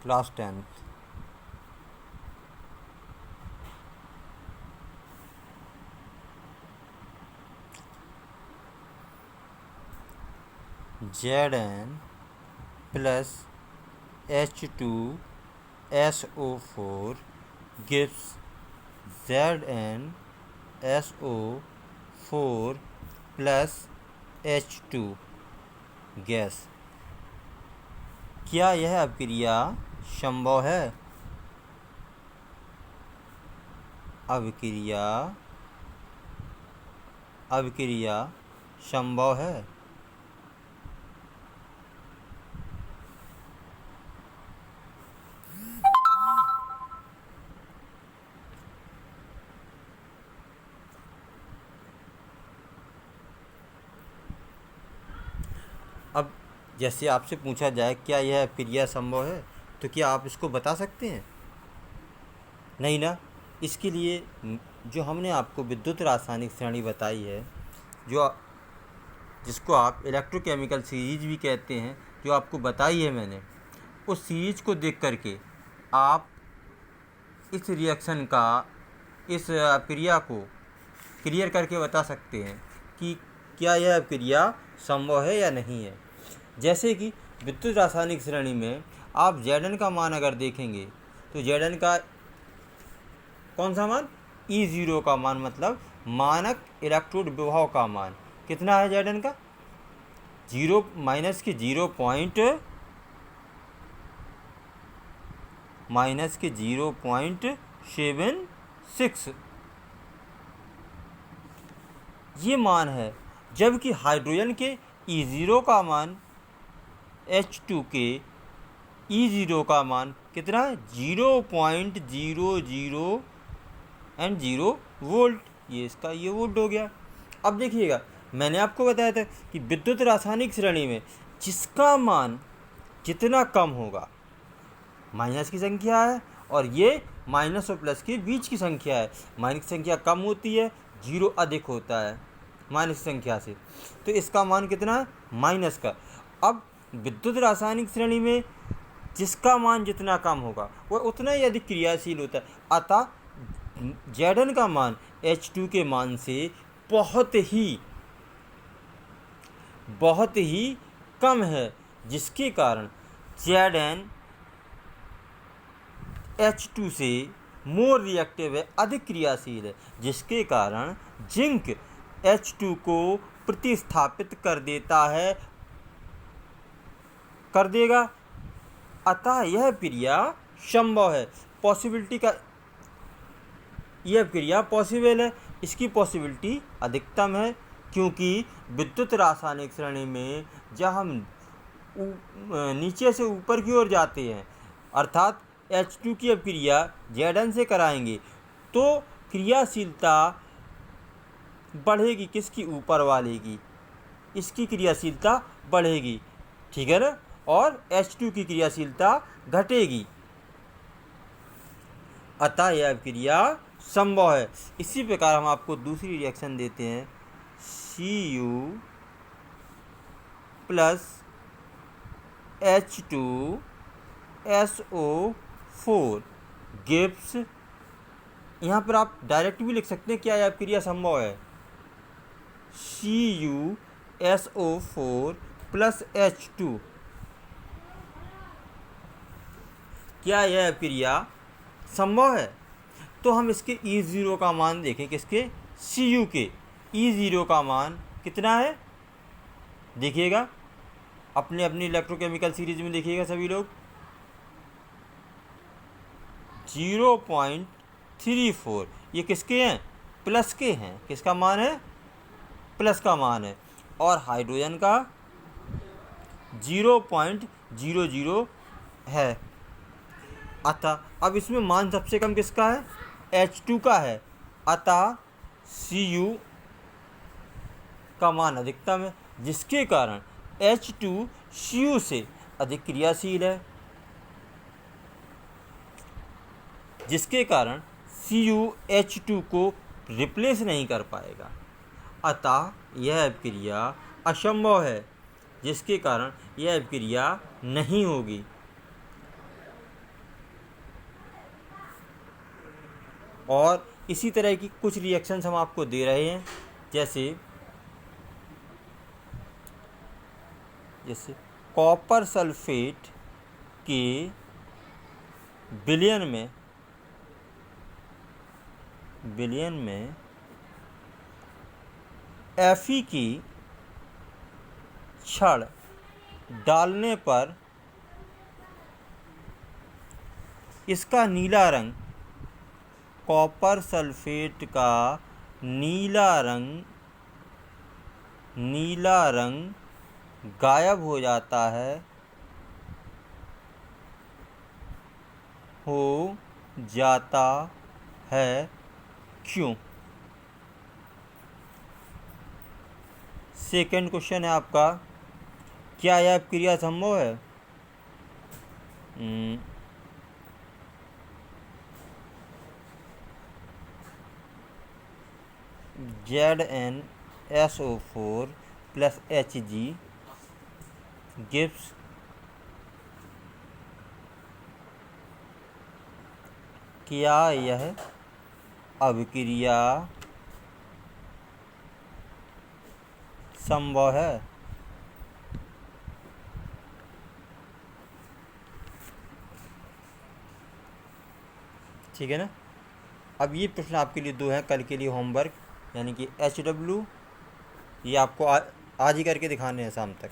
Class 10th। Zn plus H2SO4 gives ZnSO4 plus H2 gas. क्या यह अभिक्रिया संभव है? अभिक्रिया संभव है। अब जैसे आपसे पूछा जाए क्या यह अभिक्रिया संभव है, तो क्या आप इसको बता सकते हैं? नहीं ना। इसके लिए जो हमने आपको विद्युत रासायनिक श्रेणी बताई है, जिसको आप इलेक्ट्रोकेमिकल सीरीज भी कहते हैं, जो आपको बताई है मैंने, उस सीरीज को देख करके आप इस रिएक्शन का, इस अभिक्रिया को क्लियर करके बता सकते हैं कि क्या यह अभिक्रिया संभव है या नहीं है। जैसे कि विद्युत रासायनिक श्रेणी में आप Zn का मान अगर देखेंगे तो Zn का कौन सा मान? E0 का मान, मतलब मानक इलेक्ट्रोड विभव का मान कितना है Zn का? 0 माइनस के 0.76 ये मान है। जबकि हाइड्रोजन के E0 का मान H2 के E0 का मान कितना है? 0.00 वोल्ट। ये वोल्ट हो गया। अब देखिएगा, मैंने आपको बताया था कि विद्युत रासायनिक श्रेणी में जिसका मान जितना कम होगा, माइनस की संख्या है, और ये माइनस और प्लस के बीच की संख्या है। माइनस की संख्या कम होती है, 0 अधिक होता है माइनस संख्या से, तो इसका मान कितना है? माइनस का। अब विद्युत रासायनिक श्रेणी में जिसका मान जितना कम होगा वह उतना ही अधिक क्रियाशील होता है। अतः Zn का मान H2 के मान से बहुत ही कम है, जिसके कारण Zn H2 से मोर रिएक्टिव है, अधिक क्रियाशील है, जिसके कारण जिंक H2 को प्रतिस्थापित कर देगा। अतः यह क्रिया संभव है। पॉसिबिलिटी का, यह क्रिया पॉसिबल है, इसकी पॉसिबिलिटी अधिकतम है, क्योंकि विद्युत रासायनिक श्रेणी में जब हम नीचे से ऊपर की ओर जाते हैं, अर्थात H2 की अभिक्रिया Zn से कराएंगे, तो क्रियाशीलता बढ़ेगी। किसकी? ऊपर वाले की। इसकी क्रियाशीलता बढ़ेगी, ठीक है ना, और H2 की क्रियाशीलता घटेगी। अतः यह अभिक्रिया संभव है। इसी प्रकार हम आपको दूसरी रिएक्शन देते हैं, Cu प्लस H2SO4 गिव्स, यहाँ पर आप डायरेक्ट भी लिख सकते हैं क्या यह अभिक्रिया संभव है। CuSO4 प्लस H2, क्या यह अभिक्रिया संभव है? तो हम इसके E0 का मान देखें। किसके? Cu के E0 का मान कितना है? देखिएगा, अपनी इलेक्ट्रोकेमिकल सीरीज में देखिएगा सभी लोग, 0.34। ये किसके हैं? प्लस के हैं। किसका मान है? प्लस का मान है। और हाइड्रोजन का 0.00 है। अतः अब इसमें मान सबसे कम किसका है? H2 का है। अतः Cu का मान अधिकतम है, जिसके कारण H2 Cu से अधिक क्रियाशील है, जिसके कारण Cu H2 को रिप्लेस नहीं कर पाएगा। अतः यह अभिक्रिया असंभव है, जिसके कारण यह अभिक्रिया नहीं होगी। और इसी तरह की कुछ रिएक्शंस हम आपको दे रहे हैं, जैसे कॉपर सल्फेट के विलयन में Fe की छड़ डालने पर इसका नीला रंग, कॉपर सल्फेट का नीला रंग गायब हो जाता है क्यों? सेकंड क्वेश्चन है आपका, क्या यह क्रिया संभव है? ZnSO4 plus Hg gives क्या यह अभिक्रिया संभव है? ठीक है ना। अब ये प्रश्न आपके लिए दो हैं कल के लिए होमवर्क, यानी कि HW, ये आपको आज ही करके दिखाने हैं शाम तक।